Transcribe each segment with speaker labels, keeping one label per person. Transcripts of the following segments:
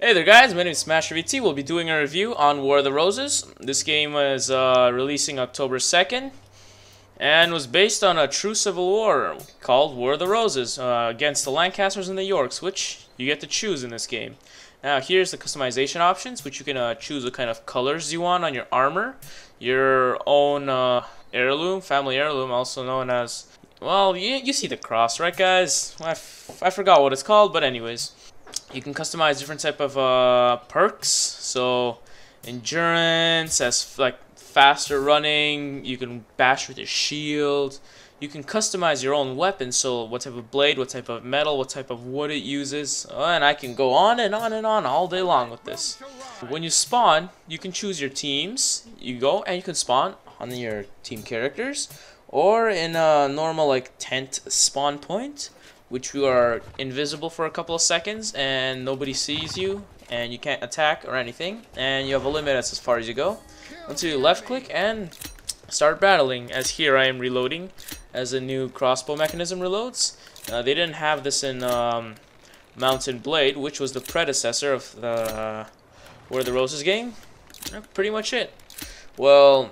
Speaker 1: Hey there guys, my name is Smashervt. We'll be doing a review on War of the Roses. This game was releasing October 2nd and was based on a true civil war called War of the Roses against the Lancasters and the Yorks, which you get to choose in this game. Now here's the customization options, which you can choose what kind of colors you want on your armor, your own heirloom, family heirloom, also known as, well, you see the cross, right guys? I forgot what it's called, but anyways. You can customize different type of perks, so endurance, as like faster running. You can bash with your shield. You can customize your own weapon, so what type of blade, what type of metal, what type of wood it uses, and I can go on and on and on all day long with this. When you spawn, you can choose your teams. You go and you can spawn on your team characters, or in a normal like tent spawn point, which you are invisible for a couple of seconds and nobody sees you and you can't attack or anything, and you have a limit as far as you go until you left click and start battling. As here I am reloading as a new crossbow mechanism reloads. They didn't have this in Mountain Blade, which was the predecessor of the War of the Roses game. Pretty much it. Well,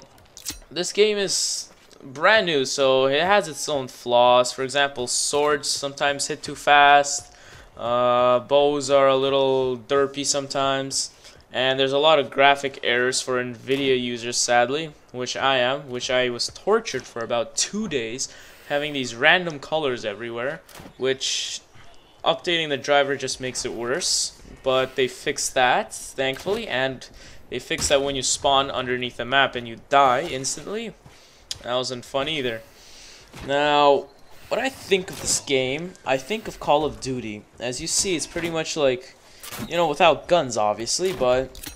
Speaker 1: this game is brand new, so it has its own flaws. For example, swords sometimes hit too fast, bows are a little derpy sometimes, and there's a lot of graphic errors for Nvidia users, sadly, which I was tortured for about 2 days, having these random colors everywhere, which updating the driver just makes it worse. But they fixed that, thankfully, and they fixed that when you spawn underneath the map and you die instantly. That wasn't fun either. Now, what I think of this game, I think of Call of Duty. As you see, it's pretty much like, without guns, obviously, but,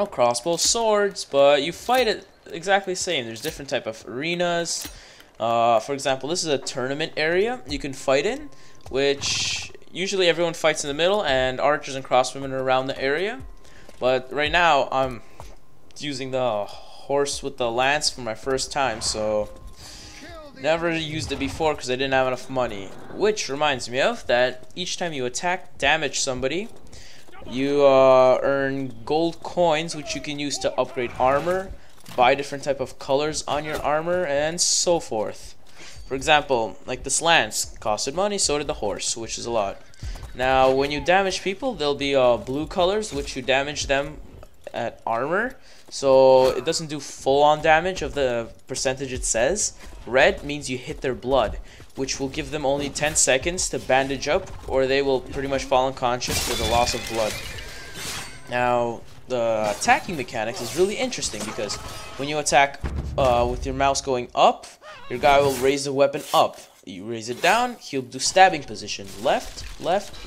Speaker 1: crossbow, swords, but you fight it exactly the same. There's different type of arenas. For example, this is a tournament area you can fight in, which usually everyone fights in the middle, and archers and crossbowmen are around the area. But right now, I'm using the horse with the lance for my first time, so never used it before because I didn't have enough money. Which reminds me of that each time you attack, damage somebody, you earn gold coins, which you can use to upgrade armor, buy different type of colors on your armor, and so forth. For example, like this lance costed money, so did the horse, which is a lot. Now when you damage people, there'll be blue colors, which you damage them at armor, so it doesn't do full-on damage of the percentage it says. Red means you hit their blood, which will give them only 10 seconds to bandage up, or they will pretty much fall unconscious for the loss of blood. Now the attacking mechanics is really interesting, because when you attack with your mouse going up, your guy will raise the weapon up. You raise it down, he'll do stabbing position, left,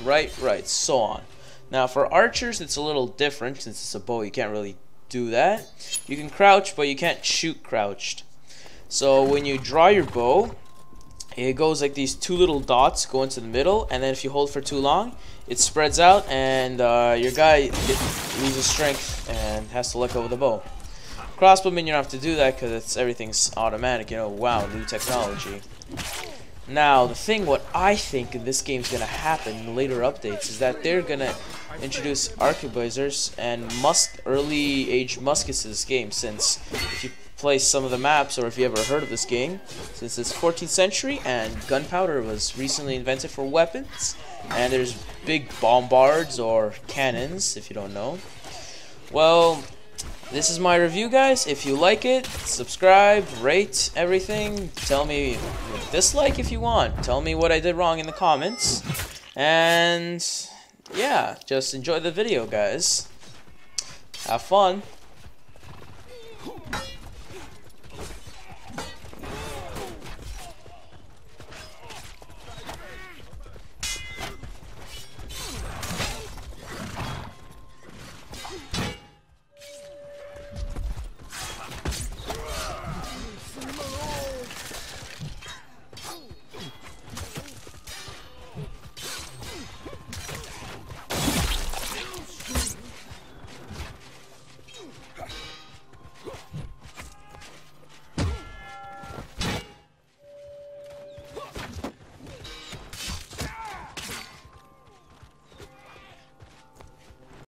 Speaker 1: right, so on. Now for archers, it's a little different. Since it's a bow, you can't really do that. You can crouch, but you can't shoot crouched. So when you draw your bow, it goes like these two little dots go into the middle, and then if you hold for too long, it spreads out, and your guy loses strength and has to let go of the bow. Crossbowmen, you don't have to do that because everything's automatic. Wow, new technology. Now, what I think in this game's gonna happen in later updates is that they're gonna introduce arquebusers and early age muskets to this game, since if you play some of the maps, or if you ever heard of this game, since it's 14th century and gunpowder was recently invented for weapons, and there's big bombards or cannons, if you don't know. Well, this is my review, guys. If you like it, subscribe, rate everything. Tell me dislike if you want. Tell me what I did wrong in the comments. And yeah, just enjoy the video, guys. Have fun.